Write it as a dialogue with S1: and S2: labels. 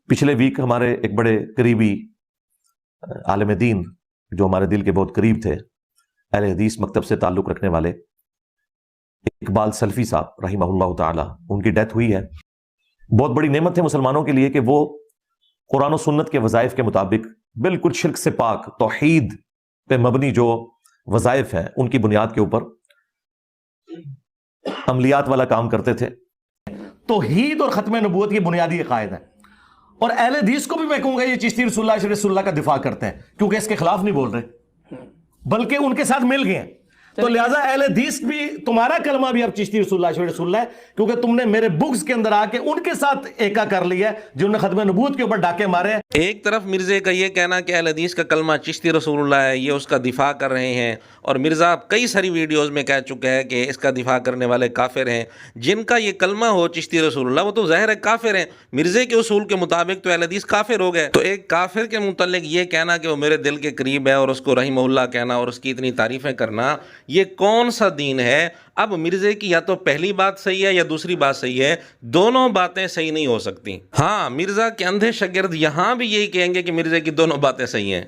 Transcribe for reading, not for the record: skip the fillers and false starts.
S1: پچھلے ویک ہمارے ایک بڑے قریبی عالم دین جو ہمارے دل کے بہت قریب تھے، اہل حدیث مکتب سے تعلق رکھنے والے اقبال سلفی صاحب رحمہ اللہ تعالی، ان کی ڈیتھ ہوئی ہے۔ بہت بڑی نعمت ہے مسلمانوں کے لیے کہ وہ قرآن و سنت کے وظائف کے مطابق بالکل شرک سے پاک توحید پہ مبنی جو وظائف ہیں ان کی بنیاد کے اوپر عملیات والا کام کرتے تھے۔ توحید اور ختم نبوت یہ بنیادی عقائد ہیں، اور اہل حدیث کو بھی میں کہوں گا یہ چشتی رسول اللہ کا دفاع کرتے ہیں، کیونکہ اس کے خلاف نہیں بول رہے بلکہ ان کے ساتھ مل گئے ہیں۔ تو لہٰذا اہل حدیث بھی تمہارا کلمہ بھی اب چشتی رسول اللہ ہے، کیونکہ تم نے میرے بغض کے اندر آ کے ان کے ساتھ ایکا کر لیا ہے جنہوں نے ختم نبوت کے اوپر ڈاکے مارے ہیں۔
S2: ایک طرف مرزے کا یہ کہنا کہ اہل حدیث کا کلمہ چشتی رسول اللہ ہے، یہ اس کا دفاع کر رہے ہیں، اور مرزا کئی ساری ویڈیوز میں کہہ چکا ہے کہ اس کا دفاع کرنے والے کافر ہیں۔ جن کا یہ کلمہ ہو چشتی رسول اللہ وہ تو ظاہر ہے کافر ہیں، مرزے کے اصول کے مطابق تو اہل حدیث کافر ہو گئے۔ تو ایک کافر کے متعلق یہ کہنا کہ وہ میرے دل کے قریب ہے اور اس کو رحمہ اللہ کہنا اور اس کی اتنی تعریفیں کرنا، یہ کون سا دین ہے؟ اب مرزے کی یا تو پہلی بات صحیح ہے یا دوسری بات صحیح ہے، دونوں باتیں صحیح نہیں ہو سکتی۔ ہاں، مرزا کے اندھے شاگرد یہاں بھی یہی کہیں گے کہ مرزے کی دونوں باتیں صحیح ہیں۔